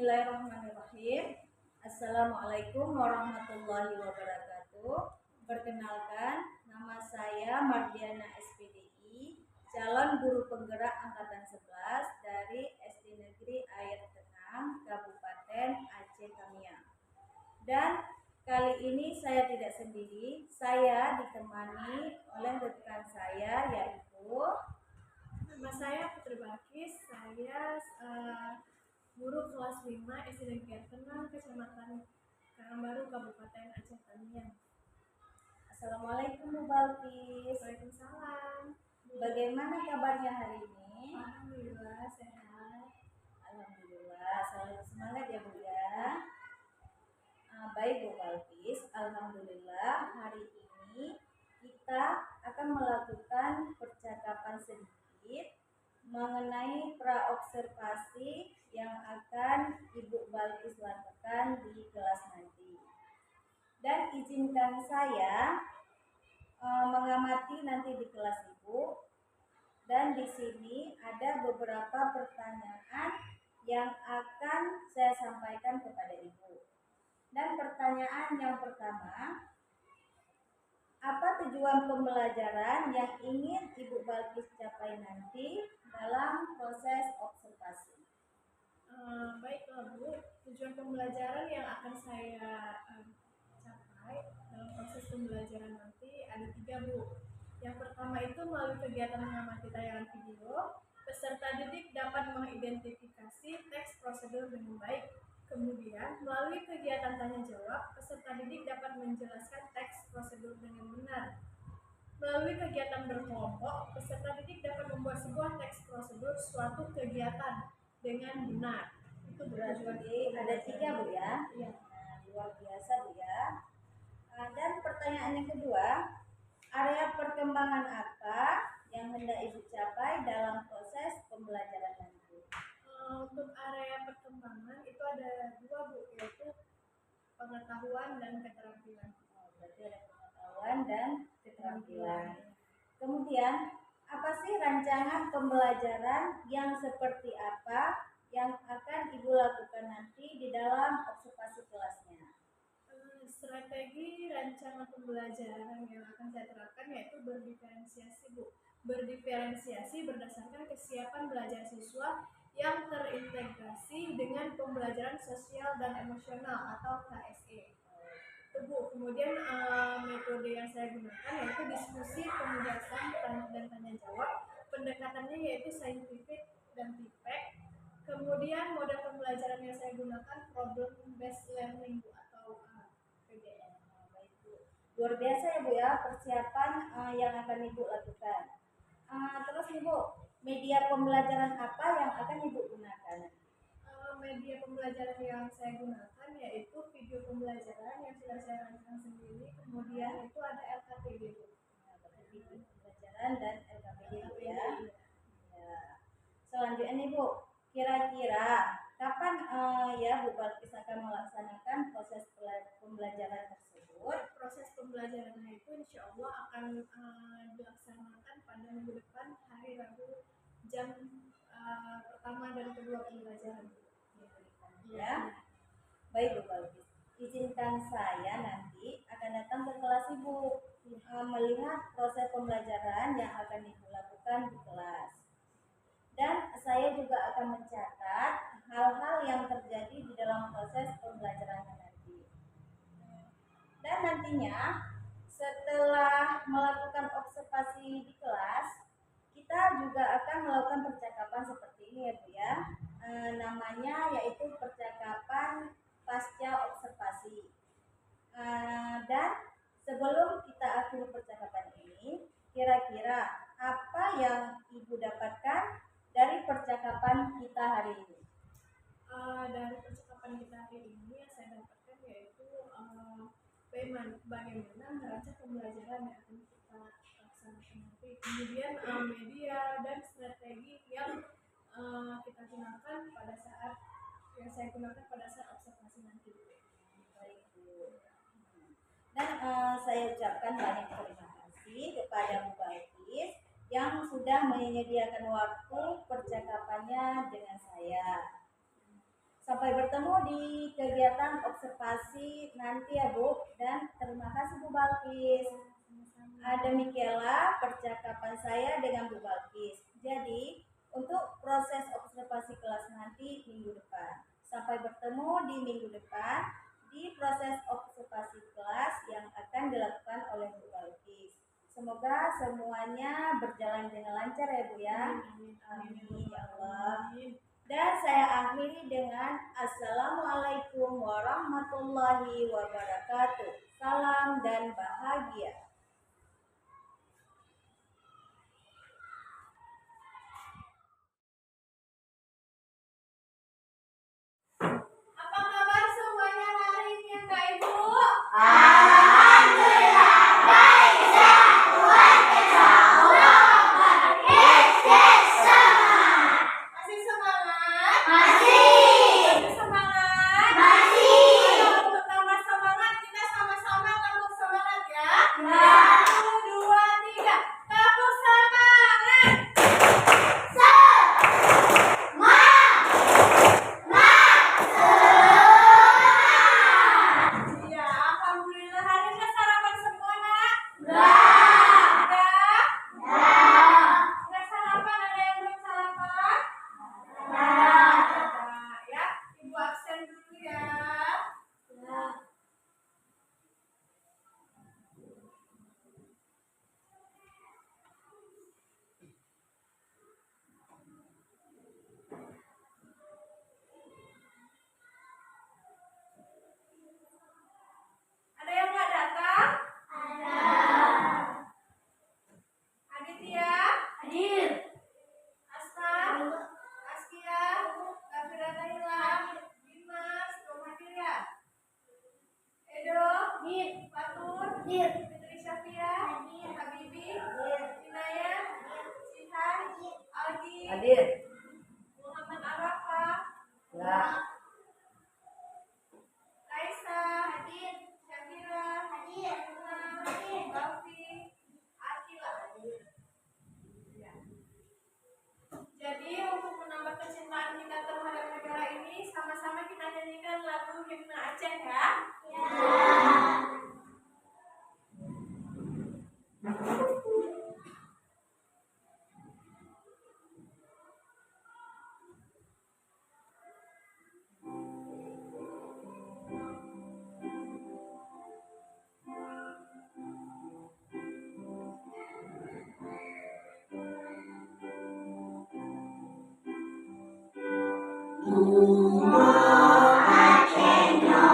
Bismillahirrahmanirrahim. Assalamualaikum warahmatullahi wabarakatuh. Perkenalkan, nama saya Mardiana SPDI, calon guru penggerak angkatan 11 dari SD Negeri Air Tenang, Kabupaten Aceh Tamiang. Dan kali ini saya tidak sendiri, saya ditemani oleh rekan saya yaitu Nama saya Putri Balkis, saya guru kelas 5 SD Negeri Tenang, Kecamatan Karangbaru, Kabupaten Aceh Tamiang. Assalamualaikum Bu Balkis. Waalaikumsalam. Bagaimana kabarnya hari ini? Alhamdulillah sehat. Alhamdulillah, selalu semangat ya Bu ya. Baik Bu Balkis, alhamdulillah hari ini kita akan melakukan percakapan sedikit mengenai praobservasi yang akan Ibu Balkis lakukan di kelas nanti. Dan izinkan saya mengamati nanti di kelas Ibu. Dan di sini ada beberapa pertanyaan yang akan saya sampaikan kepada Ibu. Dan pertanyaan yang pertama, apa tujuan pembelajaran yang ingin Ibu Balkis capai nanti dalam proses observasi? Baiklah Bu, tujuan pembelajaran yang akan saya capai dalam proses pembelajaran nanti ada 3 Bu. Yang pertama itu melalui kegiatan mengamati tayangan video, peserta didik dapat mengidentifikasi teks prosedur dengan baik. Kemudian, melalui kegiatan tanya jawab, peserta didik dapat menjelaskan teks prosedur dengan benar. Melalui kegiatan berkelompok, peserta didik dapat membuat sebuah teks prosedur suatu kegiatan dengan benar. Itu Berarti ada 3 Bu ya? Iya. Luar biasa Bu ya. Dan pertanyaan yang kedua, area perkembangan apa yang hendak Ibu capai dalam proses pembelajaran nanti? Untuk area perkembangan itu ada 2 Bu, yaitu pengetahuan dan keterampilan. Berarti ada pengetahuan dan keterampilan. Kemudian, apa sih rancangan pembelajaran yang seperti apa yang akan Ibu lakukan nanti di dalam observasi kelasnya? Strategi rancangan pembelajaran yang akan saya terapkan yaitu berdiferensiasi Bu. Berdiferensiasi berdasarkan kesiapan belajar siswa yang terintegrasi dengan pembelajaran sosial dan emosional atau KSE. Bu, kemudian metode yang saya gunakan yaitu diskusi, penugasan, dan tanya jawab. Pendekatannya yaitu scientific dan feedback. Kemudian model pembelajaran yang saya gunakan problem based learning Bu, atau PBL. Baik Bu, luar biasa ya Bu ya persiapan yang akan Ibu lakukan. Terus Ibu, media pembelajaran apa yang akan Ibu gunakan? Media pembelajaran yang saya gunakan yaitu video pembelajaran yang sudah saya rancang sendiri. Kemudian itu ada LKPD Bu. Video pembelajaran dan LKPD Bu ya. Selanjutnya nih Bu, kira-kira kapan ya Bu Balkis akan melaksanakan proses pembelajaran tersebut? Proses pembelajarannya itu insya Allah akan dilaksanakan pada minggu depan hari Rabu jam pertama dan kedua pembelajaran. Ya, baik Bu Balkis. Izinkan saya nanti akan datang ke kelas Ibu melihat proses pembelajaran yang akan Ibu lakukan di kelas. Dan saya juga akan mencatat hal-hal yang terjadi di dalam proses pembelajaran nanti. Dan nantinya setelah melakukan observasi di kelas, kita juga akan melakukan percakapan seperti ini ya Bu ya. Namanya yaitu percakapan pasca observasi. Dan sebelum kita akhiri percakapan ini, kira-kira apa yang Ibu dapatkan dari percakapan kita hari ini? Dari percakapan kita hari ini yang saya dapatkan yaitu bagaimana merancang pembelajaran yang akan kita laksanakan nanti. Kemudian media dan strategi yang kita gunakan pada saat yang saya gunakan pada saat observasi nanti. Baik Bu. Dan saya ucapkan banyak terima kasih kepada Bu Balkis yang sudah menyediakan waktu percakapannya dengan saya. Sampai bertemu di kegiatan observasi nanti ya Bu, dan terima kasih Bu Balkis. Demikianlah percakapan saya dengan Bu Balkis. Jadi untuk proses observasi kelas nanti minggu depan. Sampai bertemu di minggu depan di proses observasi kelas yang akan dilakukan oleh Bu Balkis. Semoga semuanya berjalan dengan lancar ya Bu ya. Amin ya Allah. Dan saya akhiri dengan Assalamualaikum warahmatullahi wabarakatuh. Salam dan bahagia. Apa kabar semuanya hari ini ya Kak Ibu? Alhamdulillah baik sehat insyaallah. Semangat. Masih semangat? Masih. Masih semangat? Masih. Ayo untuk tambah semangat kita sama-sama tepuk semangat ya. Ya. 1, 2, 3. Tepuk semangat. Iya, alhamdulillah hari ini sarapan semua nak. Udah? Udah sarapan, ada yang belum sarapan? Nah, ya, Ibu absen dulu ya. Ada yang nggak datang? Aditya? Hadir. Asma? Askia? Kafira Nahila? Dimas? Belum hadir ya? Edo? Fatur? Fitri Syafia? Habibi? Inayah? Jihan? Aldi? Hadir. Muhammad Arafa? Ya. Raisa? Syafira? Luna? Balfi? Akila? Ya. Jadi untuk menambah kecintaan kita terhadap negara ini, sama-sama kita nyanyikan lagu himne Aceh ya. Aceh no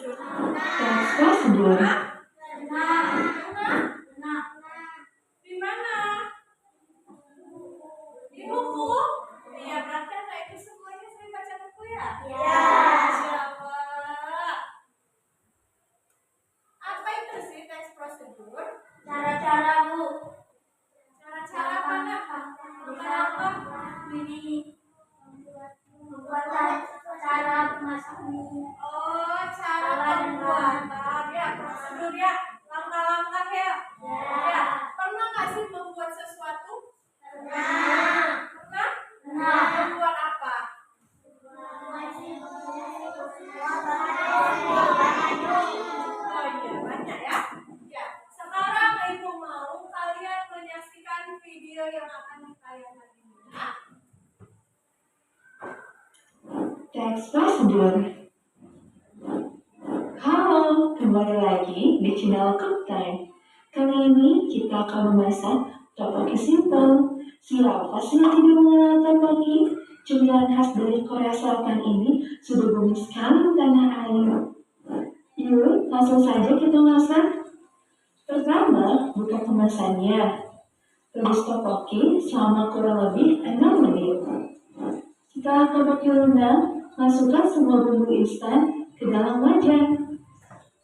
setuju? Teks prosedur. Di mana? Di buku? Iya, berarti anak itu semuanya sering baca buku ya? Ya. Siapa? Apa itu sih teks prosedur? Cara-cara Bu. Cara-cara apa nak? Apa? Ini membuat cara memasak mie. Oh, cara pembuatan ya, prosedur ya, langkah-langkah ya. Ya, pernah nggak sih membuat sesuatu? Nah, Pernah? nah. Membuat apa? Oh iya, banyak ya. Ya, sekarang Ibu mau kalian menyaksikan video yang akan ditayangkan ini. Teks prosedur. Halo, kembali lagi di channel Cook Time. Kali ini kita akan memasak tteokbokki simple. Siapa sih yang tidak mengenal tteokbokki? Cemilan khas dari Korea Selatan ini sudah booming sekali di tanah air. Yuk, langsung saja kita masak. Pertama, buka kemasannya. Rebus tteokbokki selama kurang lebih 6 menit. Setelah tteokbokki lunak, masukkan semua bumbu instan ke dalam wajan.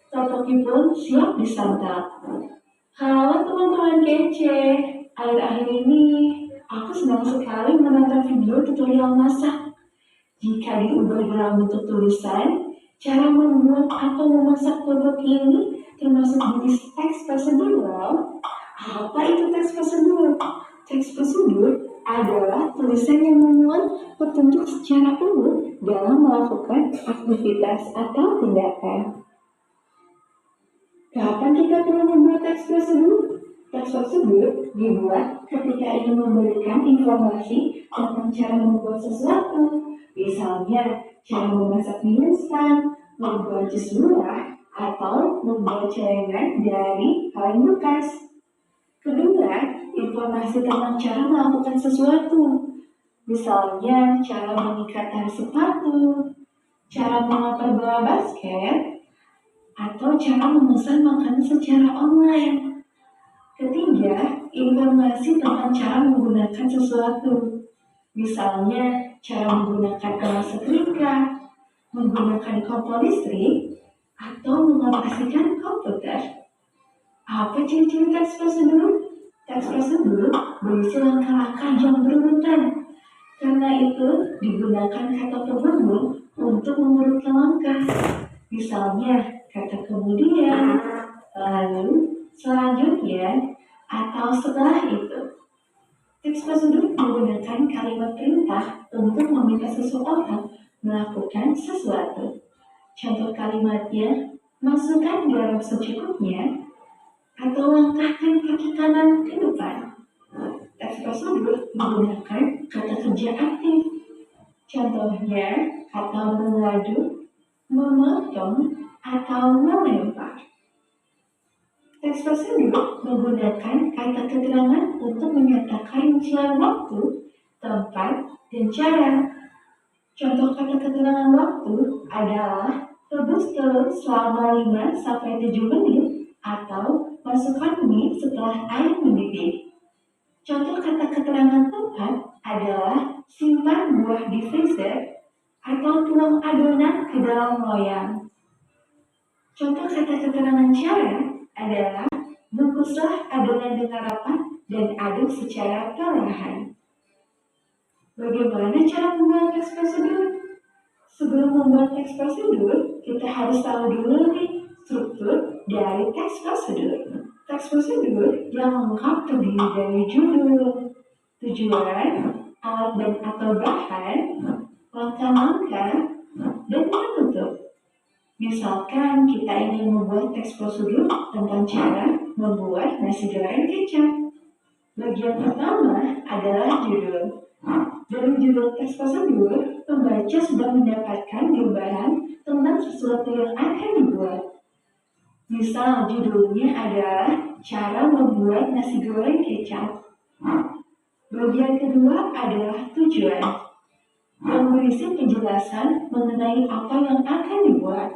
Tteokbokki pun siap disantap. Halo teman-teman kece, akhir-akhir ini aku senang sekali menonton video tutorial masak. Jika diubah dalam bentuk tulisan, cara membuat atau memasak tteokbokki ini termasuk jenis teks prosedur loh. Apa itu teks prosedur? Teks prosedur adalah tulisan yang memuat petunjuk secara umum dalam melakukan aktivitas atau tindakan. Kapan kita perlu membuat teks prosedur? Teks prosedur dibuat ketika ingin memberikan informasi tentang cara membuat sesuatu. Misalnya, cara memasak mie instan, membuat jus buah, atau membuat celengan dari kaleng bekas. Kedua, informasi tentang cara melakukan sesuatu. Misalnya, cara mengikat tali sepatu, cara mengatur bola basket, atau cara memesan makanan secara online. Ketiga, informasi tentang cara menggunakan sesuatu. Misalnya, cara menggunakan alat setrika, menggunakan kompor listrik, atau mengoperasikan komputer. Apa ciri-ciri teks prosedur? Teks prosedur berisi langkah-langkah yang berurutan. Karena itu, digunakan kata penghubung untuk mengurutkan langkah. Misalnya, kata kemudian, lalu, selanjutnya, atau setelah itu. Teks prosedur menggunakan kalimat perintah untuk meminta seseorang melakukan sesuatu. Contoh kalimatnya, masukkan garam secukupnya, atau langkahkan kaki kanan ke depan. Teks prosedur menggunakan kata kerja aktif. Contohnya, kata mengaduk, memotong, atau melempar. Teks prosedur menggunakan kata keterangan untuk menyatakan rincian waktu, tempat, dan cara. Contoh kata keterangan waktu adalah rebus telur selama 5-7 menit atau masukkan mie setelah air mendidih. Contoh kata keterangan tempat adalah simpan buah di freezer atau tuang adonan ke dalam loyang. Contoh kata keterangan cara adalah bungkuslah adonan dengan rapat dan aduk secara perlahan. Bagaimana cara membuat teks prosedur? Sebelum membuat teks prosedur, kita harus tahu dulu nih struktur dari teks prosedur. Teks prosedur yang lengkap terdiri dari judul, tujuan, alat dan atau bahan, langkah-langkah, dan penutup. Misalkan kita ingin membuat teks prosedur tentang cara membuat nasi goreng kecap. Bagian pertama adalah judul. Dari judul teks prosedur, pembaca sudah mendapatkan gambaran tentang sesuatu yang akan dibuat. Misal judulnya adalah cara membuat nasi goreng kecap. Bagian kedua adalah tujuan, yang berisi penjelasan mengenai apa yang akan dibuat.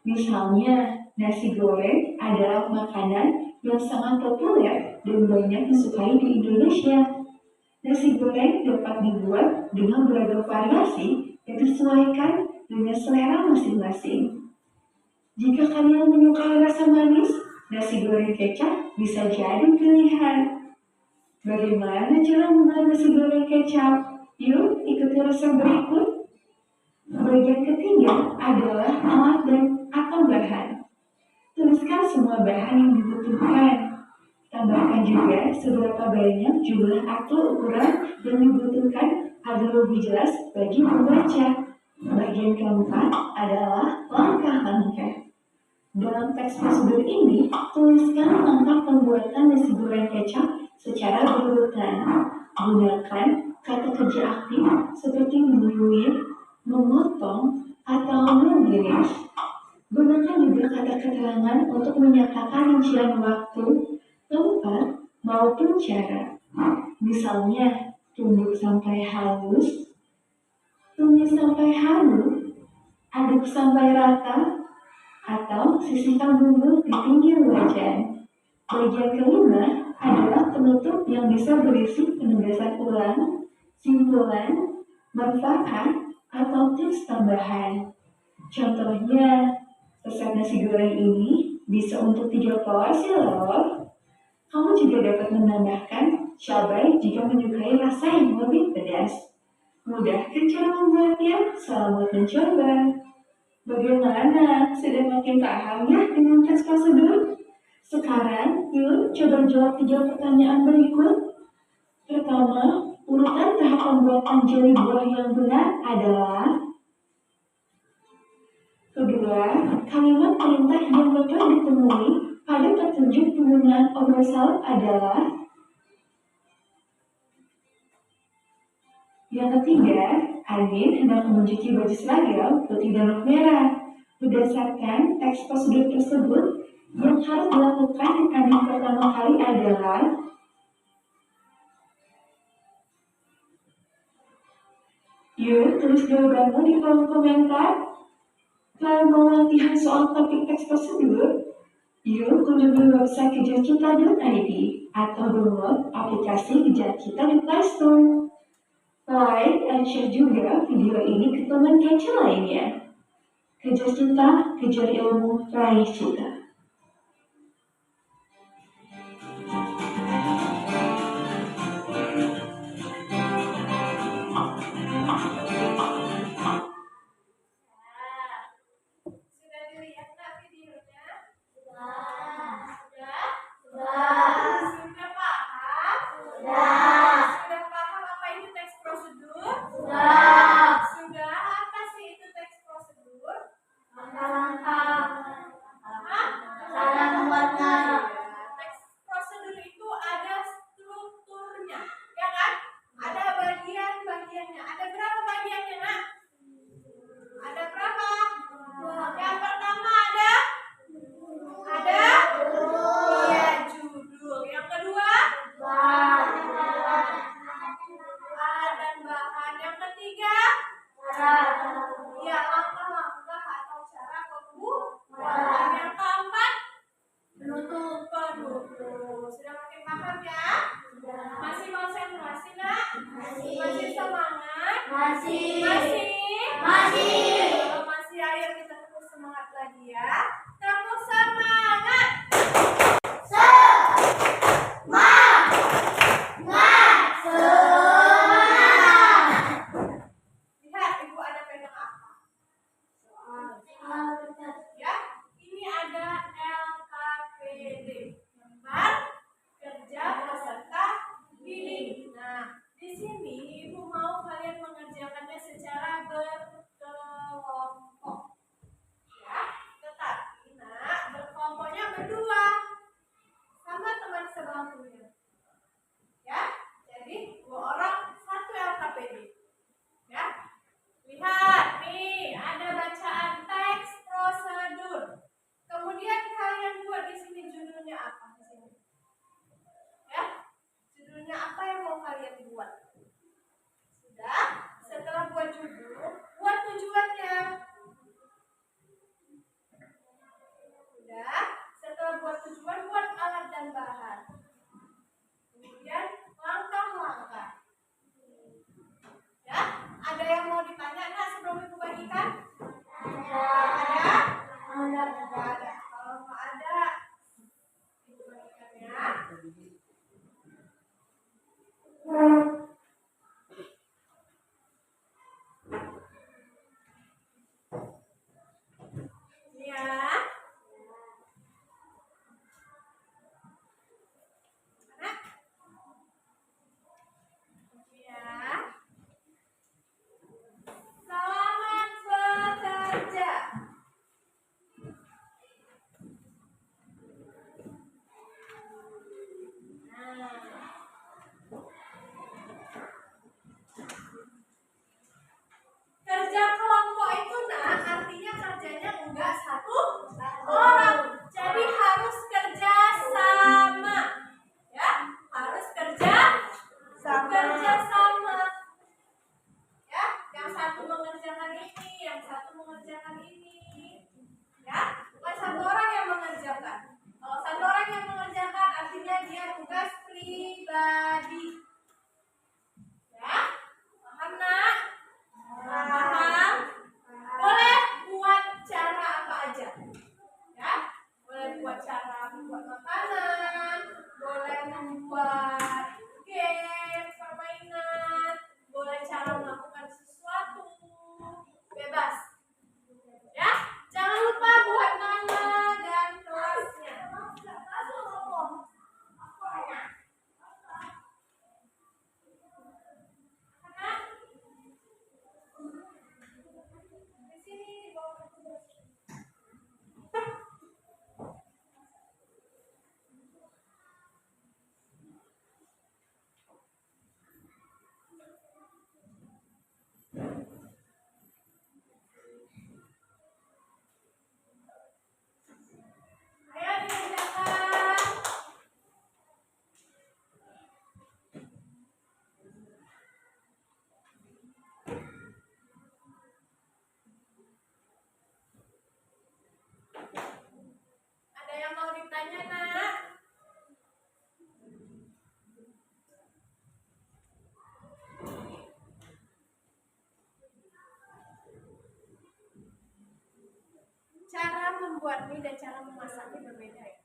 Misalnya, nasi goreng adalah makanan yang sangat populer dan banyak disukai di Indonesia. Nasi goreng dapat dibuat dengan beragam variasi yang disesuaikan dengan selera masing-masing. Jika kalian menyukai rasa manis, nasi goreng kecap bisa jadi pilihan. Bagaimana cara membuat nasi goreng kecap? Yuk, ikuti resep berikut. Bagian ketiga adalah alat dan atau bahan. Tuliskan semua bahan yang dibutuhkan. Tambahkan juga seberapa banyak jumlah atau ukuran yang dibutuhkan agar lebih jelas bagi pembaca. Bagian keempat adalah langkah-langkah. Dalam teks prosedur ini, tuliskan langkah pembuatan nasi goreng kecap secara berurutan. Gunakan kata kerja aktif seperti menyuir, memotong, atau mengiris. Gunakan juga kata keterangan untuk menyatakan rincian waktu, tempat, maupun cara. Misalnya, tumbuk sampai halus, tumis sampai halus, aduk sampai rata, atau sisihkan bumbu di pinggir wajan. Bagian kelima adalah penutup yang bisa berisi penegasan ulang, simpulan, manfaat, atau tips tambahan. Contohnya, resep nasi goreng ini bisa untuk 3 porsi loh. Kamu juga dapat menambahkan cabai jika menyukai rasa yang lebih pedas. Mudah kan cara membuatnya? Selamat mencoba. Bagaimana? Sudah makin paham ya dengan teks prosedur? Sekarang, yuk coba jawab 3 pertanyaan berikut. Pertama, urutan tahap pembuatan jeli buah yang benar adalah. Kedua, kalimat perintah yang dapat ditemui pada petunjuk penggunaan obrasal adalah. Yang ketiga, Adin hendak mencuci baju seragam putih dan merah. Berdasarkan teks prosedur tersebut, yang harus dilakukan Adin pertama kali adalah. Yuk, tulis jawabanmu di kolom komentar. Kalau mau latihan soal topik teks prosedur, yuk kunjungi website kejarcita.id atau download aplikasi Kejar Cita di Play Store. Like dan share juga video ini ke teman kece lainnya. Kejar Cinta, kejar ilmu, raih cita. Sudah dilihat nggak videonya? Sudah. Sudah? Sudah. Sudah paham? Sudah. Sudah paham apa itu teks prosedur? Sudah. Sudah. Apa sih itu teks prosedur? Langkah-langkah Hah? cara membuatnya. Teks prosedur itu ada strukturnya, ya kan? Ada bagian-bagiannya. Ada berapa bagiannya, Nak? Ada berapa? Yang pertama ada iya, judul. Yang kedua alat dan bahan. Yang ketiga ya langkah-langkah atau cara pembuatan. Yang keempat penutup. Sudah makin paham ya? Masih konsentrasi, Nak? Masih semangat? Masih? Kalau masih, ayo kita terus semangat lagi ya. Tepuk semangat. Lihat, Ibu ada pegang apa? Ya, ini ada LKPD, lembar kerja peserta didik. Nah, di sini Ibu mau kalian mengerjakannya secara berkelompok. Ya, tetapi Nak, berkelompoknya berdua sama teman sebangkunya. Ya, jadi 2 orang 1 LKPD. Ya, lihat nih ada bacaan teks prosedur. Kemudian kalian buat di sini judulnya apa di sini? Ya, judulnya apa yang mau kalian buat? Sudah? Setelah buat judul, buat tujuannya. kan? Ada? Nggak ada. Kalau nggak ada, ibu bagikan ya. Ya. Mana? Ya. Selamat bekerja. Kerja kelompok itu artinya kerjanya enggak satu orang. Jadi harus kerja sama. Ya, harus kerja sama. Ya, yang satu mengerjakan ini, yang satu mengerjakan ini. Ya, bukan satu orang yang mengerjakan. Kalau satu orang yang mengerjakan artinya dia tugas pribadi. Ya, paham nak? Paham? Boleh buat cara apa aja? Ya, boleh buat cara membuat makanan, boleh membuat game, permainan, boleh cara melakukan sesuatu, bebas. Ya, jangan lupa buat nama dan kelasnya. Di sini di bawah. Ayo dikerjakan. Ada yang mau ditanya nak? Cara membuat mie dan cara memasaknya berbeda ya.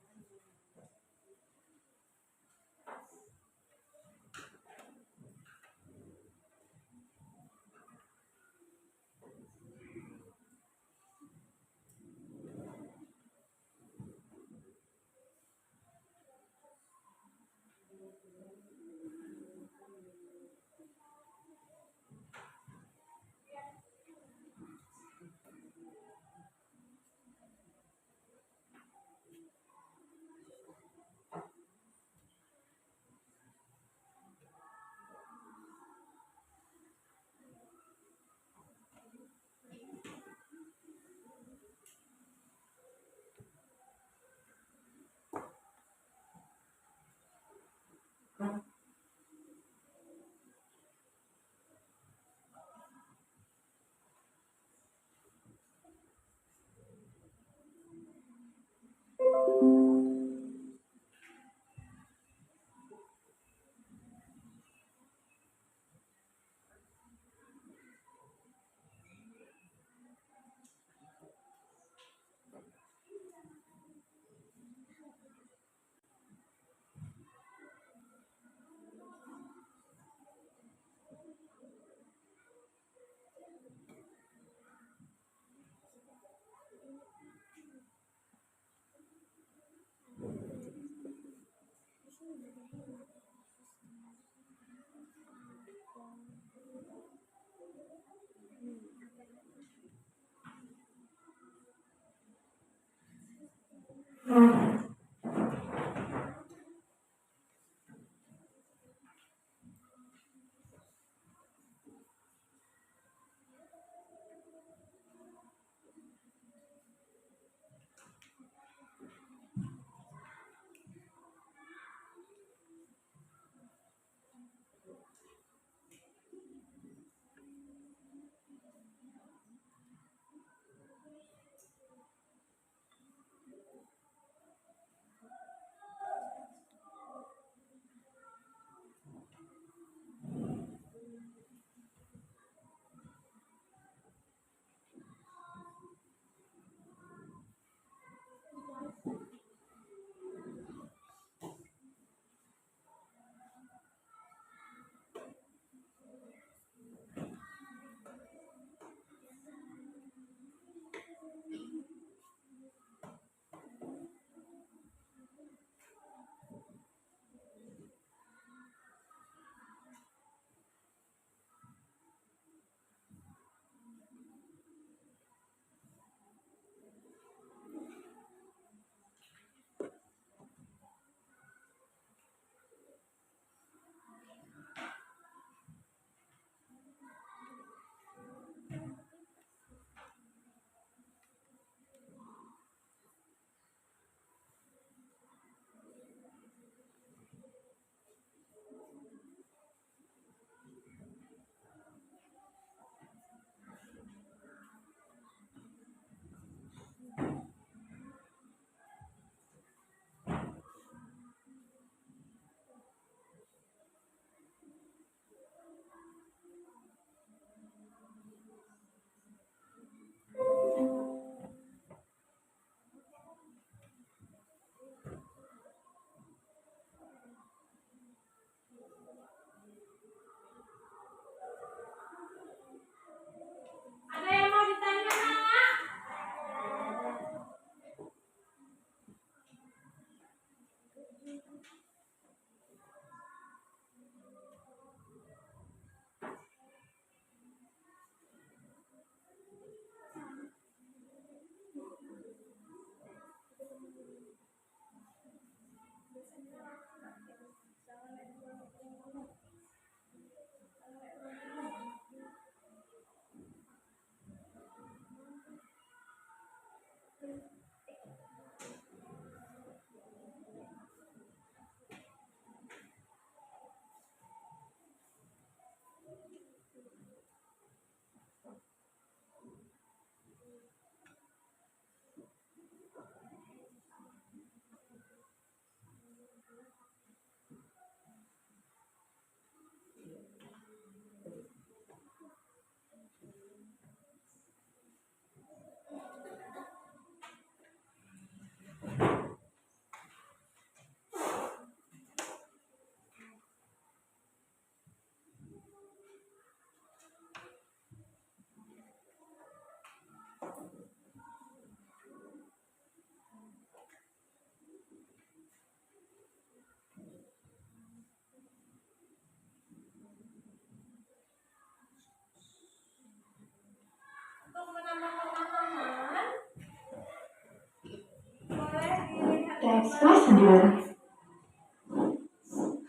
Text prosedur.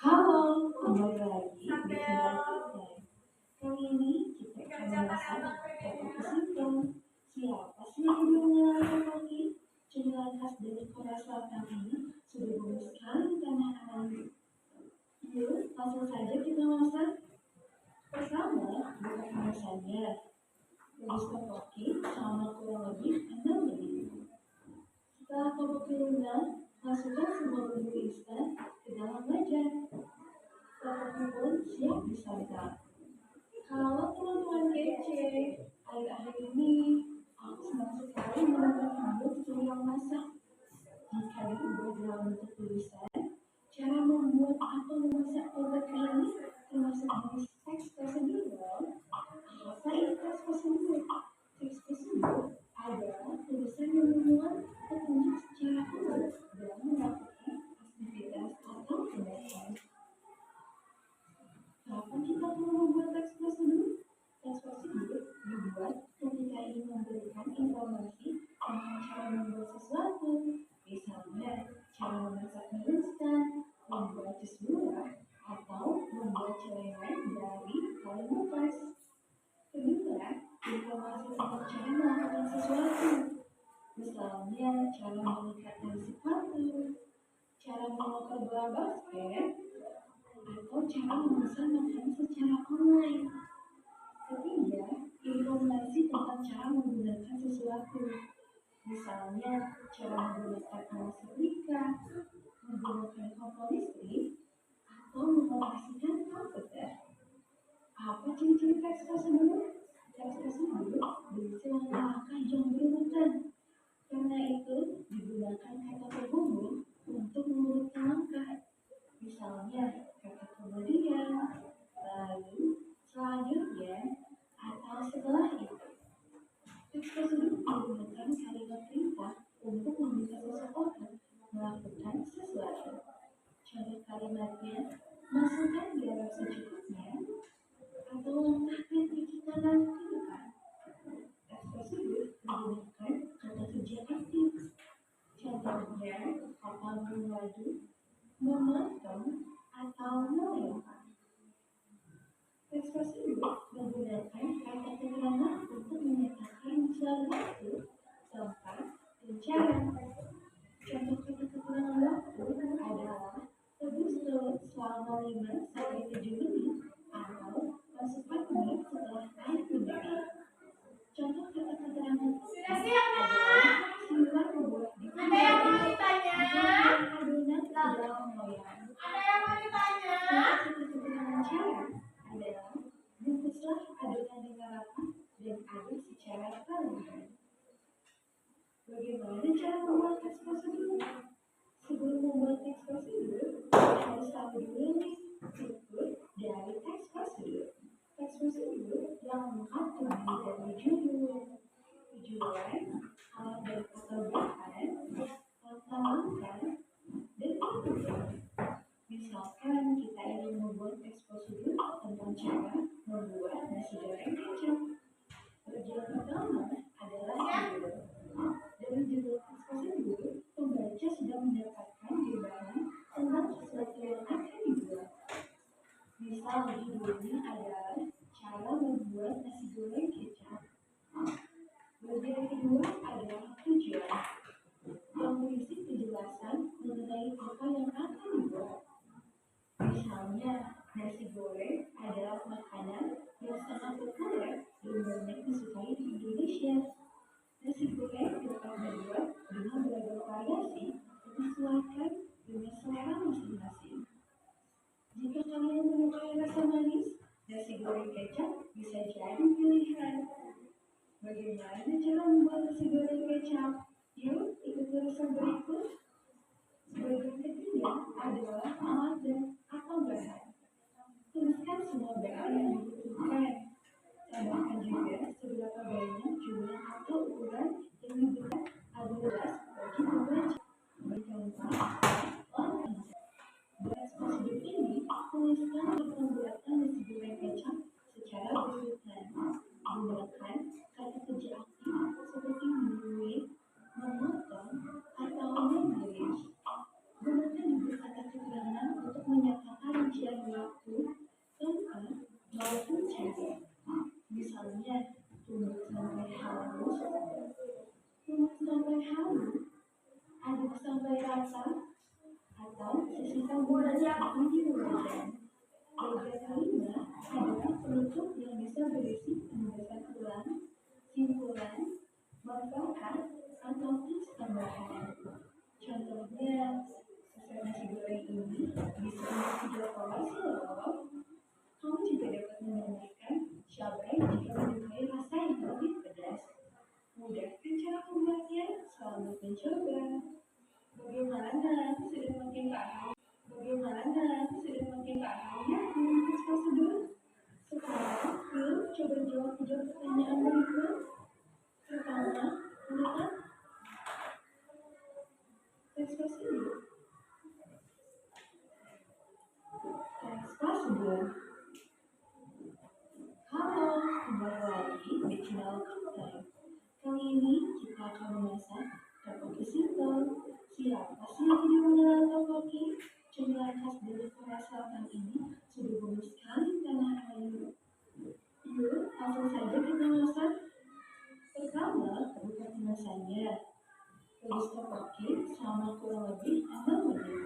Halo, kembali lagi di channel kita. Kali ini kita akan memasak tteokbokki simpel. Siapa sih yang belum mengenal tteokbokki? Cemilan khas dari Korea Selatan ini sudah booming sekali di tanah air. Yuk, langsung saja kita masak. Pertama, buka kemasannya. Rebus tteokbokki selama kurang lebih 6 menit. Setelah tteokbokki lunak, masukkan semua bumbu instan ke dalam wajan. Tteokbokki pun siap disantap. Kalau teman-teman kece, akhir-akhir ini aku senang sekali menonton video tutorial masak. Jika diubah dalam bentuk tulisan, cara membuat atau memasak tteokbokki ini termasuk jenis teks prosedural. Apa itu teks prosedur? Teks prosedur adalah tulisan yang memuat petunjuk secara umum dalam melakukan aktivitas atau tindakan. Kapan kita perlu membuat teks prosedur? Teks prosedur dibuat ketika ingin memberikan informasi tentang cara membuat sesuatu, misalnya cara memasak mie instan, membuat jus buah, atau membuat celengan dari kain bekas. Kedua, informasi tentang cara melakukan sesuatu, misalnya cara mengikatkan sepatu, cara mengoper bola basket, atau cara memesan makanan secara online. Ketiga, informasi tentang cara menggunakan sesuatu, misalnya cara menggunakan alat setrika, menggunakan kompor listrik, atau mengoperasikan komputer. Apa ciri-ciri teks prosedur? Teks prosedur berisi langkah-langkah yang berurutan. Karena itu, digunakan kata penghubung untuk mengurutkan langkah. Misalnya, kata kemudian, lalu, selanjutnya, atau setelah itu. Teks prosedur menggunakan kalimat perintah untuk meminta seseorang melakukan sesuatu. Contoh kalimatnya, masukkan garam secukupnya, atau langkahkan kaki kanan ke depan. Teks prosedur menggunakan kata kerja aktif. Contohnya, kata mengadu, memotong, atau melempar. Teks prosedur menggunakan kata keterangan untuk menyatakan sesuatu, tempat, dan cara. Contoh kata keterangan waktu adalah rebus telur selama 5-7 menit atau masukkan mie setelah air mendidih. Contoh kata keterangan adalah simpan buah di kulkas atau adonan ke dalam loyang. Contoh kata keterangan cara adalah bungkuslah adonan dengan rapat dan aduk secara perlahan. Bagaimana cara membuat teks prosedur? Sebelum membuat teks prosedur, harus tahu dulu nih struktur dari teks prosedur. Teks prosedur yang lengkap terdiri dari judul, tujuan, alat dan atau bahan, langkah-langkah, dan tujuan. Misalkan kita ingin membuat teks prosedur tentang cara membuat nasi goreng kecap. Bagian pertama adalah judul. Dari judul teks prosedur, pembaca sudah mendapatkan gambaran tentang sesuatu yang akan dibuat. Misal judulnya adalah cara membuat nasi goreng kecap. Bagian kedua adalah tujuan, yang berisi penjelasan mengenai apa yang akan dibuat. Misalnya, nasi goreng adalah makanan yang sangat populer dan banyak disukai di Indonesia. Nasi goreng dapat dibuat dengan beragam variasi menyesuaikan dengan selera masing-masing. Jika kalian menyukai rasa manis, nasi goreng kecap bisa jadi pilihan. Bagaimana cara membuat nasi goreng kecap? Yuk, ikuti tulisan berikut. Bagian ketiga adalah alat dan atau bahan. Tuliskan semua bahan yang dibutuhkan. Tambahkan juga seberapa banyak jumlah atau ukuran yang dibutuhkan agar jelas bagi pembaca. Contoh, dalam prosedur ini, tuliskan pembuatan nasi goreng kecap secara berurutan. Gunakan kata kerja aktif seperti menulis, memotong, atau menulis. sampai halus, tumis sampai halus, aduk sampai rata, atau sisihkan gula akan diulangkan. Bagian kelima adalah penutup yang bisa berisi penugasan ulang, simpulan, manfaat, atau tips tambahan. Contohnya, resep nasi goreng ini bisa untuk 3 porsi loh. Kamu juga dapat menambahkan cabai jika menyukai rasa yang lebih pedas. Mudah kan cara membuatnya? Selamat mencoba. Bagaimana? Sudah makin paham? Tes prosedur? Sekarang, yuk coba jawab 3 pertanyaan berikut. Pertama, urutan tes prosedur. Tes prosedur. Halo, kembali lagi di channel Cooktime. Kali ini kita akan memasak tteokbokki simple. Siapa sih yang tidak mengenal tteokbokki? Cemilan khas dari Korea Selatan ini sudah booming sekali di tanah air. Yuk, langsung saja kita masak. Pertama, buka kemasannya. Rebus tteokbokki selama kurang lebih 6 menit.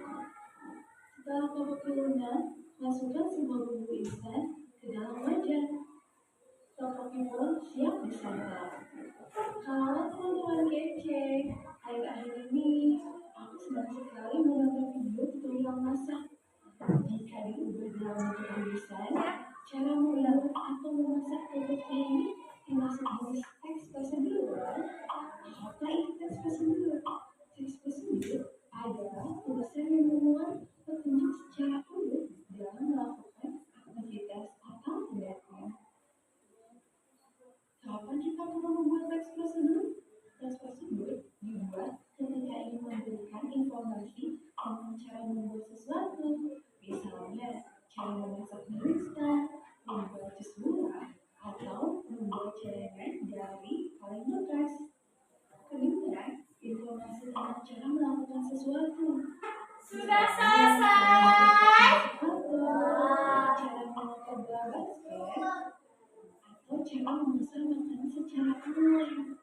Setelah tteokbokki lunak, masukkan semua bumbu instan ke dalam wajan. Tteokbokki pun siap disantap. Kalau teman-teman kece, akhir-akhir ini aku senang sekali menonton video tutorial masak. Jika diubah dalam bentuk tulisan, cara membuat atau memasak tteokbokki ini termasuk jenis teks prosedur. Apa itu teks prosedur? Teks prosedur adalah tulisan yang memuat petunjuk secara urut dalam melakukan aktivitas atau tindakan. Kapan kita perlu membuat teks prosedur? Teks prosedur dibuat ketika ingin memberikan informasi tentang cara membuat sesuatu. Misalnya, cara memasak mie instan, membuat jus buah, atau membuat celengan dari kaleng bekas. Kedua, informasi tentang cara melakukan sesuatu. Sudah selesai. Cara mengangkat bola basket, atau cara memesan makanan secara online.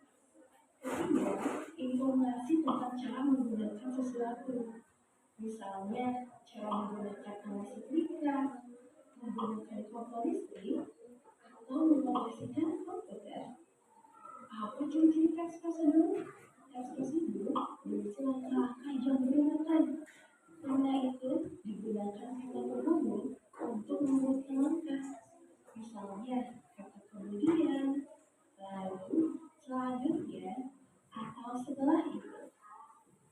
Ketiga, informasi tentang cara menggunakan sesuatu. Misalnya, cara menggunakan alat setrika, menggunakan kompor listrik, atau mengoperasikan komputer. Apa ciri-ciri teks prosedur? Teks prosedur berisi langkah-langkah yang berurutan. Karena itu, digunakan kata berhubung untuk membuatkan langkah. Misalnya, kata kemudian, lalu, selanjutnya, atau setelah itu.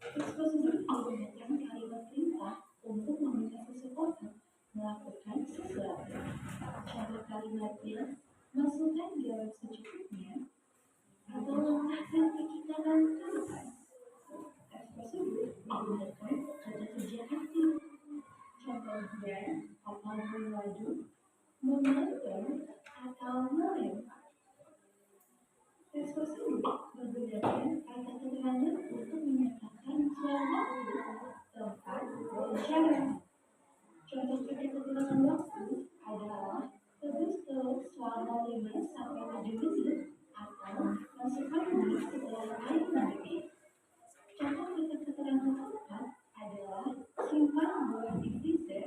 Teks prosedur menggunakan kalimat perintah untuk meminta seseorang melakukan sesuatu. Contoh kalimatnya, masukkan garam secukupnya, atau langkah yang kita lakukan. Teks prosedur menggunakan kata kerja aktif. Contohnya, atau melaju, menonton, atau melempar. Teks prosedur menggunakan kata keterangan untuk menyatakan waktu, tempat, dan cara. Contoh kata keterangan waktu adalah rebus telur selama 5-7 menit atau masukkan mie setelah air mendidih. Contoh kata keterangan tempat adalah simpan buah di freezer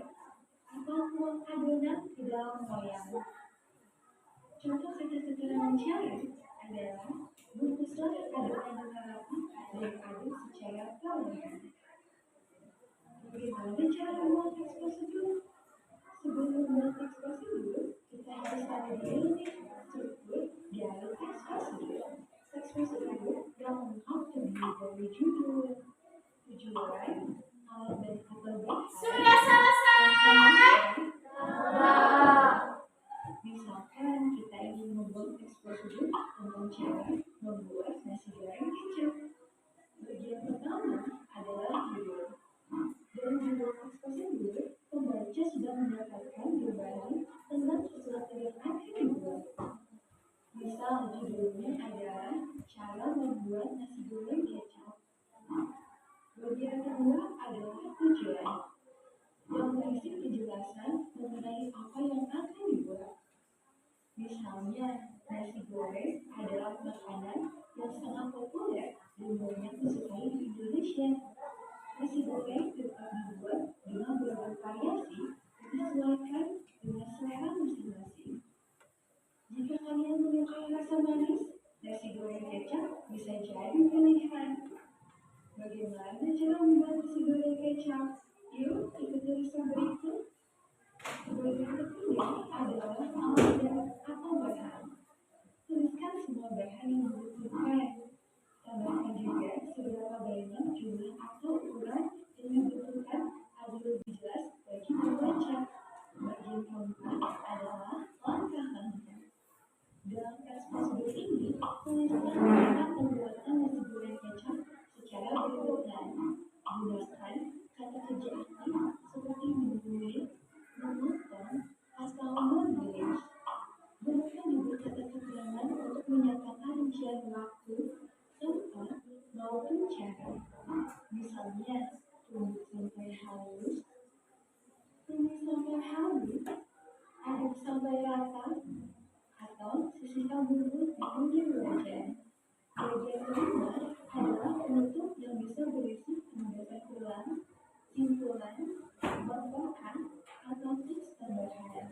atau tuang adonan ke dalam loyang. Contoh kata keterangan cara adalah bungkuslah adonan dengan rapi dan aduk secara perlahan. Bagaimana cara membuat teks prosedur? Sebelum membuat teks prosedur, kita harus tahu dulu nih struktur dari teks prosedur. Teks prosedur yang lengkap terdiri dari judul, tujuan, alat dan kata bahan. Sudah selesai. Misalkan kita ingin membuat teks prosedur tentang cara membuat nasi goreng kecap. Bagian pertama adalah judul. Dalam judul teks prosedur, pembaca sudah mendapatkan gambaran tentang sesuatu yang akan dibuat. Misal judulnya adalah cara membuat nasi goreng kecap. Bagian kedua adalah tujuan, yang berisi penjelasan mengenai apa yang akan dibuat. Misalnya, nasi goreng adalah makanan Indonesia. Nasi goreng dapat dibuat dengan beragam variasi disesuaikan dengan selera masing-masing. Jika kalian menyukai rasa manis, nasi goreng kecap bisa jadi pilihan. Bagaimana cara membuat nasi goreng kecap? Yuk ikuti resep berikut. Berikut terpilih adalah pengalaman atau bahan. Tuliskan semua bahan yang dibutuhkan. Tambahkan juga seberapa banyak jumlah atau ukuran yang dibutuhkan agar lebih jelas bagi pembaca. Bagian keempat adalah langkah-langkah. Dalam tes prosedur ini, tuliskan cara pembuatan nasi goreng kecap secara berurutan. Gunakan kata kerja aktif seperti menulis, memotong, atau menulis. Gunakan juga kata keterangan untuk menyatakan rincian waktu, tempat, maupun cara. Misalnya, tumis sampai halus, aduk sampai rata, atau sisihkan bumbu di pinggir wajan. Bagian kelima adalah penutup yang bisa berisi penugasan ulang, simpulan, bak-bakan, atau tips tambahan.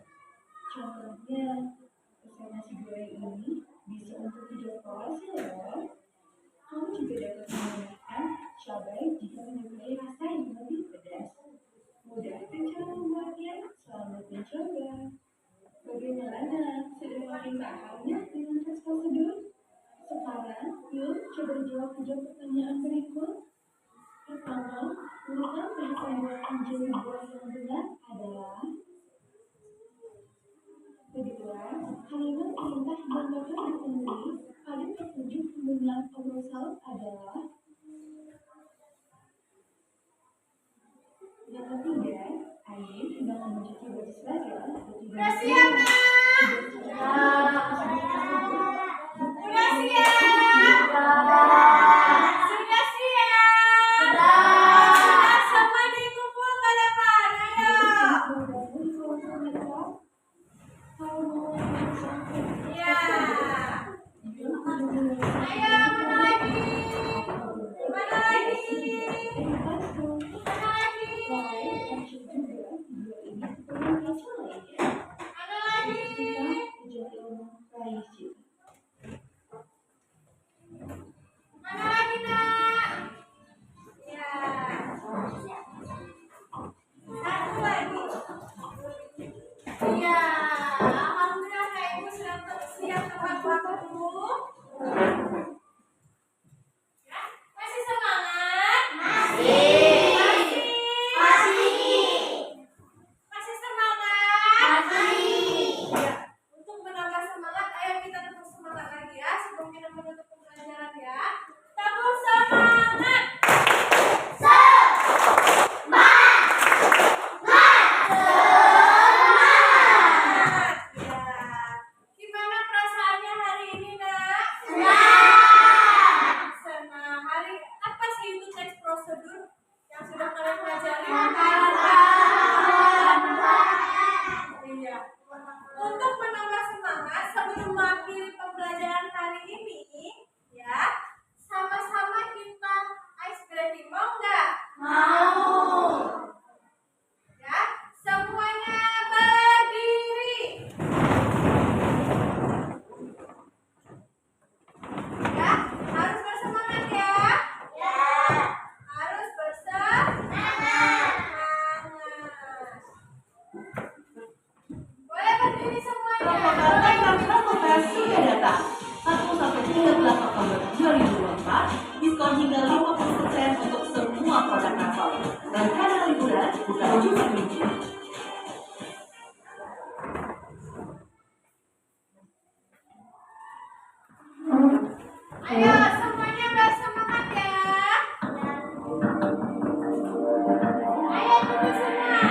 Contohnya, pesan nasi goreng ini bisa untuk 3 porsi loh. Kamu juga dapat menggunakan cabai jika menyukai rasa yang lebih pedas. Mudah kan cara membuatnya? Selamat mencoba. Bagaimana? Sudah makin pahamnya dengan tes prosedur? Sekarang, yuk coba jawab 3 pertanyaan berikut. Pertama, urutan bahasa buatan jeli buah yang benar adalah. Kedua, kalimat perintah yang dapat ditemui pada petunjuk penggunaan proposal adalah. Yang ketiga, Ain sedang mencuci baju seragam. Udah siap, Nak? Udah siap? Sudah siap? Semua dikumpul ke depan, ayo. Iya. Ayo, mana lagi? Mana lagi? Mana lagi? Mana lagi? Mana lagi, Nak? Ya. Satu lagi. Iya. Alhamdulillah Kak Ibu sudah siap tepat waktu. Ya, masih semangat? Masih semangat? Ya. Untuk menambah semangat, ayo kita tetap semangat lagi ya sebelum kita menutup pembelajaran ya. Tepuk semangat. Ya. Gimana perasaannya hari ini, Nak? Senang. Hari apa sih itu teks prosedur yang sudah kalian pelajari? Iya. Untuk menambah semangat sebelum mengakhiri pembelajaran hari ini, ya, sama-sama kita ice breaking, mau nggak? Ya, semuanya berdiri. Ya, harus bersemangat ya. Harus bersemangat. Boleh berdiri semuanya. Program Pramuka sudah datang. 1 sampai 13 Oktober 2024, diskon hingga 50% untuk semua produk Natal. Rencana liburan bukan cuma mimpi. Ayo semuanya bersemangat ya. Ayo duduk semua.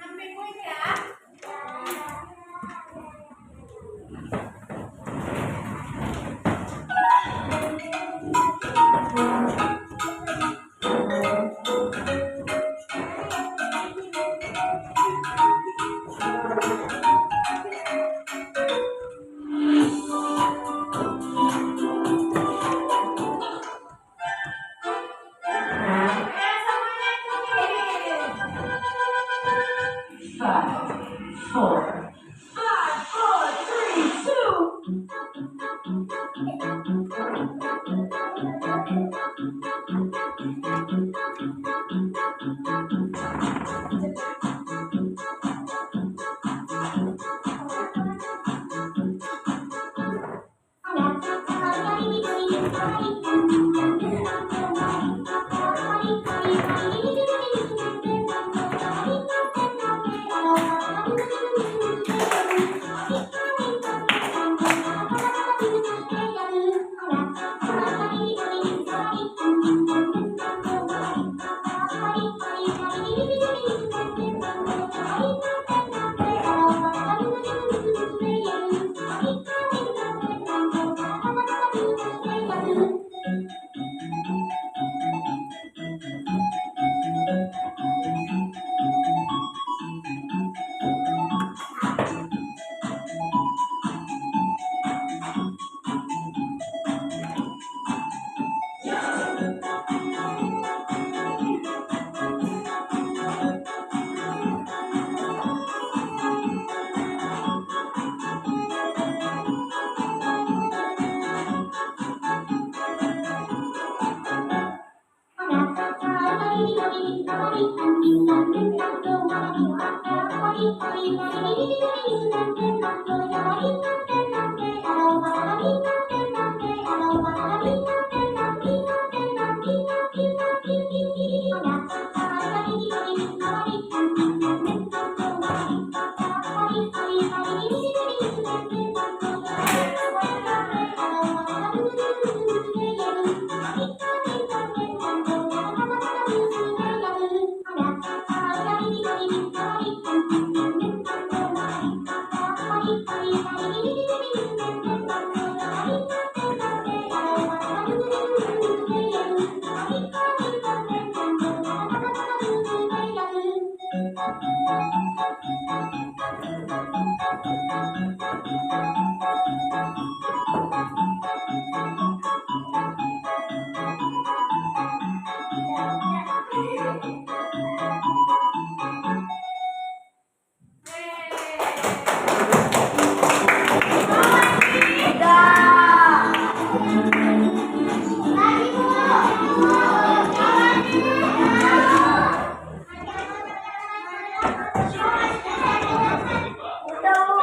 Sampai poin ya. Semuanya tulis. 5, 4, Udah, Bu.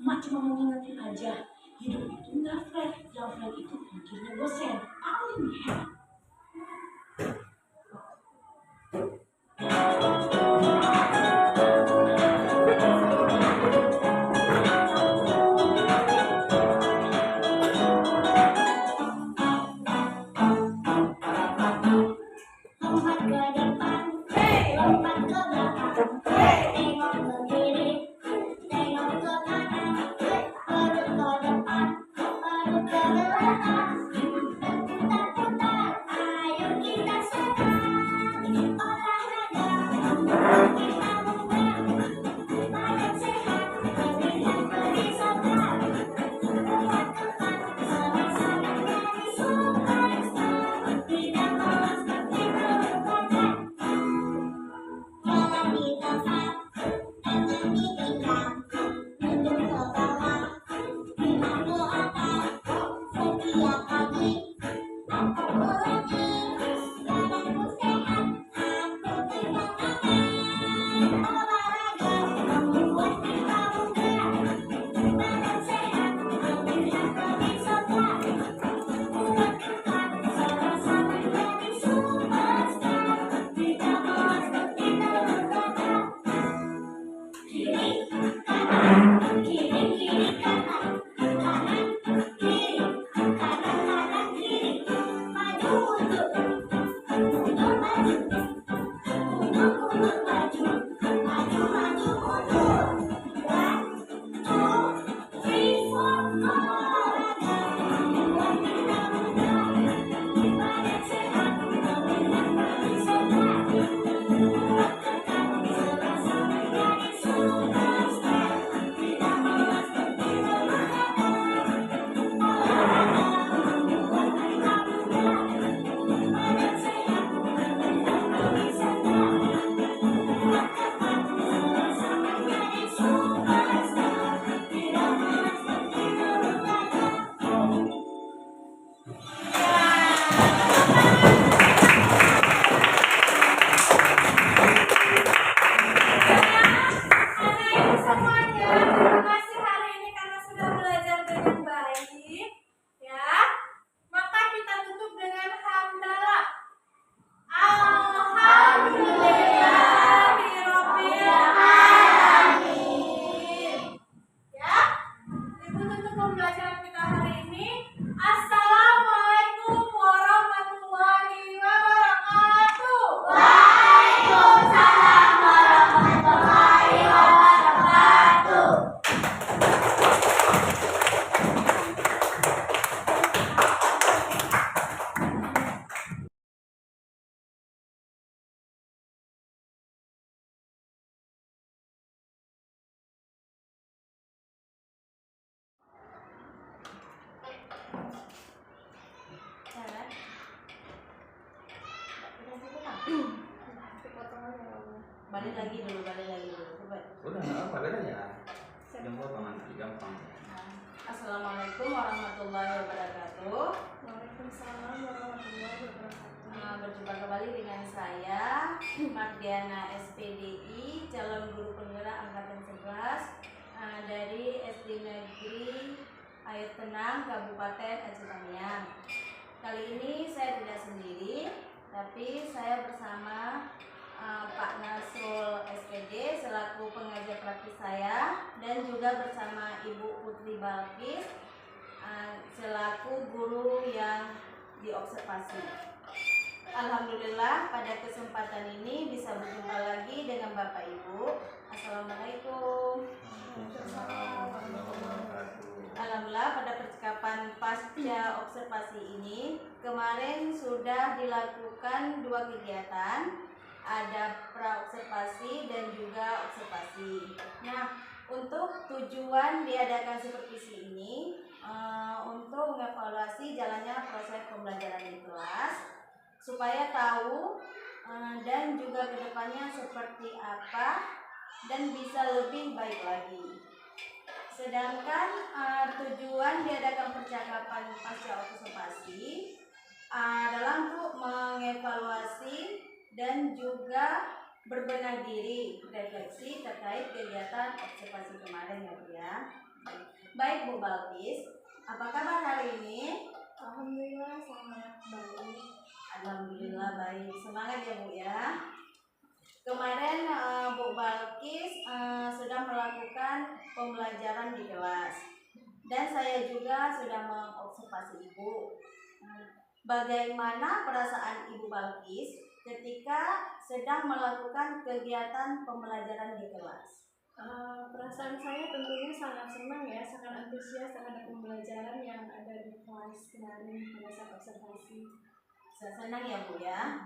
Mak cuma mau ngingetin aja, hidup itu nggak flat, yang flat itu mikirnya dosen, paling hebat. Lompat ke depan, lompat ke belakang, tengok ke kiri, tengok ke kanan, perut ke depan, perut ke belakang, berputar-putar, ayo kita senang, olahraga, kita bugar, badan sehat, berlihat berisaukan, kuat-kuat, sama-sama jadi superstar, tidak malas tapi terlupakan. Jalan di tempat, tangan dipegang, mundur ke bawah, lima ke atas, setiap pagi, aku ulangi, badanku sehat, aku terbangkan, olahraga, membuat kita bugar, badan sehat, terlihat berisaukan, kuat-kuat, sama-sama jadi superstar, tidak malas tapi terlupakan. Kiri, kanan, kiri, kanan, kanan, kiri, kanan, kiri, maju, mundur, mundur, maju, mundur, mundur, maju, maju, maju, mundur. 1, 2, 3, 4, olahraga, membuat kita bugar, badan sehat, terlihat berisaukan, kuat-kuat, sama-sama jadi superstar, tidak malas tapi terlupakan. Olahraga, membuat kita bugar, badan sehat, terlihat berisaukan, kuat-kuat, sama-sama jadi superstar, tidak malas tapi terlupakan. Anak-anak semuanya, terima kasih hari ini karena sudah belajar dengan baik. Ya, maka kita tutup dengan hamdalah. Alhamdulillahirobbil alamin. Ya, itu tutup pembelajaran kita hari ini. Assalamualaikum warahmatullahi wabarakatuh. Waalaikumsalam warahmatullahi wabarakatuh. Balik lagi dulu. Coba. Udah nggak apa bedanya? Yang potongan tadi gampang. Assalamualaikum warahmatullahi wabarakatuh. Waalaikumsalam warahmatullahi wabarakatuh. Berjumpa kembali dengan saya Mardiana SPDI, calon guru penggerak angkatan 11 dari SD Negeri Air Tenang, Kabupaten Aceh Tamiang. Kali ini saya tidak sendiri, tapi saya bersama Pak Nasrul SPD selaku pengajar praktis saya, dan juga bersama Ibu Putri Balkis selaku guru yang diobservasi. Alhamdulillah pada kesempatan ini bisa berjumpa lagi dengan Bapak Ibu. Assalamualaikum. persiapan pasca observasi ini, kemarin sudah dilakukan 2 kegiatan, ada pra-observasi dan juga observasi. Nah, untuk tujuan diadakan supervisi ini untuk mengevaluasi jalannya proses pembelajaran di kelas, supaya tahu dan juga kedepannya seperti apa dan bisa lebih baik lagi. Sedangkan tujuan diadakan percakapan pasca observasi adalah untuk mengevaluasi dan juga berbenah diri, refleksi terkait kegiatan observasi kemarin ya Bu ya. Baik Bu Balkis, apa kabar hari ini? Alhamdulillah sangat baik. Alhamdulillah baik, semangat ya Bu ya. Kemarin Bu Balkis sudah melakukan pembelajaran di kelas dan saya juga sudah mengobservasi Ibu. Bagaimana perasaan Ibu Balkis ketika sedang melakukan kegiatan pembelajaran di kelas? Perasaan saya tentunya sangat senang ya, sangat antusias terhadap pembelajaran yang ada di kelas kemarin pada saat observasi. Senang ya Bu ya.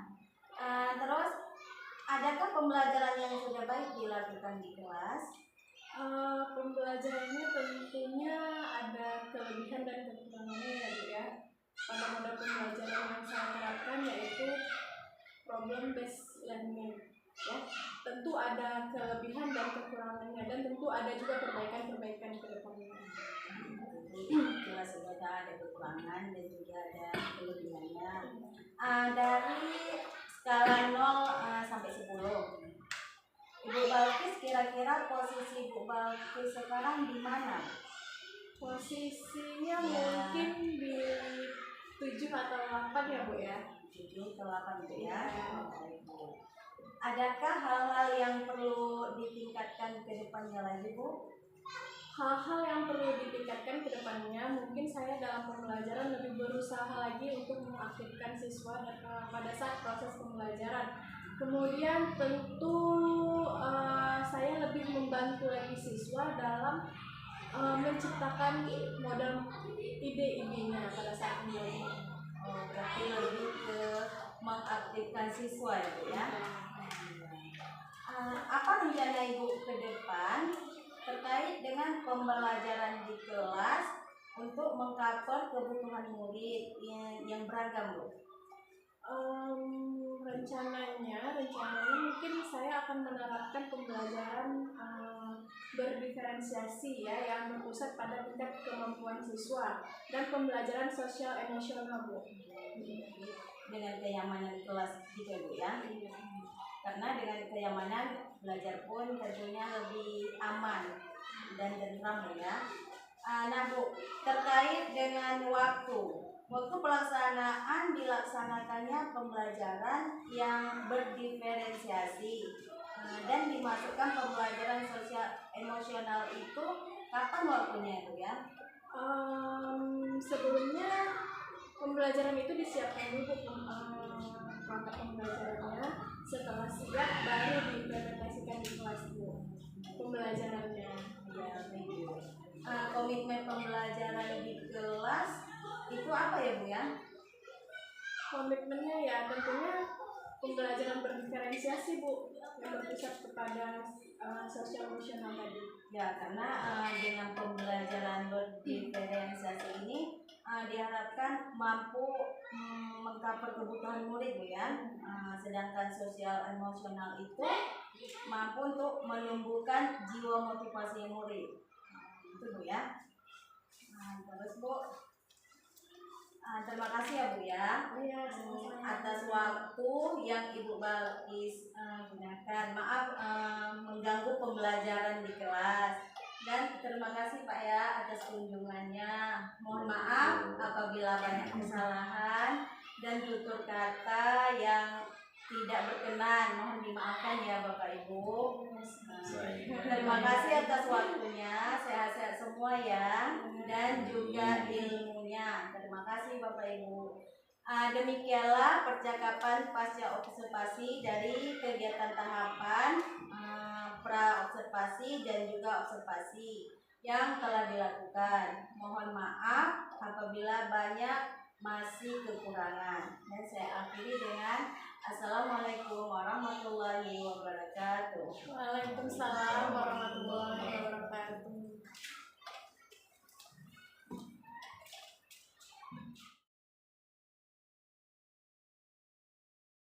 Terus adakah pembelajaran yang sudah baik dilakukan di kelas? Pembelajarannya tentunya ada kelebihan dan kekurangannya ya Bu ya. Pada model pembelajaran yang saya terapkan yaitu problem based learning ya, tentu ada kelebihan dan kekurangannya dan tentu ada juga perbaikan-perbaikan ke depannya. Jelas sudah ada kekurangan dan juga ada kelebihannya. Dari skala 0 sampai 10, Ibu Balkis kira-kira posisi Ibu Balkis sekarang di mana? Posisinya mungkin di 7 atau 8 ya Bu ya. 7 ke 8 itu ya. Adakah hal-hal yang perlu ditingkatkan ke depannya lagi Bu? Hal-hal yang perlu ditingkatkan ke depannya, mungkin saya dalam pembelajaran lebih berusaha lagi untuk mengaktifkan siswa pada saat proses pembelajaran. Kemudian tentu saya lebih membantu lagi siswa dalam menciptakan model ide-idenya pada saat pembelajaran. Berarti lebih ke mengaktifkan siswa ya. Apa rencana Ibu ke depan terkait dengan pembelajaran di kelas untuk mengcover kebutuhan murid yang beragam Bu? Rencananya mungkin saya akan menerapkan pembelajaran berdiferensiasi ya, yang berpusat pada tingkat kemampuan siswa dan pembelajaran sosial emosional Bu. Dengan kenyamanan kelas gitu Bu ya. Karena dengan kenyamanan belajar pun tentunya lebih aman dan tentram ya. Nah Bu, terkait dengan waktu pelaksanaan dilaksanakannya pembelajaran yang berdiferensiasi dan dimasukkan pembelajaran sosial emosional itu kapan waktunya Bu ya? Sebelumnya pembelajaran itu disiapkan dulu perangkat pembelajarannya, setelah siap baru diimplementasikan di kelas Bu pembelajarannya. Komitmen pembelajaran di kelas itu apa ya Bu ya? Komitmennya ya tentunya pembelajaran berdiferensiasi Bu, yang berpusat kepada sosial emosional tadi. Ya, karena dengan pembelajaran berdiferensiasi ini diharapkan mampu mengcover kebutuhan murid Bu ya. Sedangkan sosial emosional itu mampu untuk menumbuhkan jiwa motivasi murid. Itu Bu ya. Terus Bu, terima kasih ya Bu ya, atas waktu yang Ibu Balkis gunakan. Maaf mengganggu pembelajaran di kelas. Dan terima kasih Pak ya atas kunjungannya. Mohon maaf apabila banyak kesalahan dan tutur kata yang tidak berkenan. Mohon dimaafkan ya Bapak Ibu. Terima kasih atas waktunya. Sehat-sehat semua ya, dan juga ilmunya. Terima kasih Bapak Ibu. Demikianlah percakapan pasca observasi dari kegiatan tahapan pra-observasi dan juga observasi yang telah dilakukan. Mohon maaf apabila banyak masih kekurangan. Dan saya akhiri dengan Assalamualaikum warahmatullahi wabarakatuh.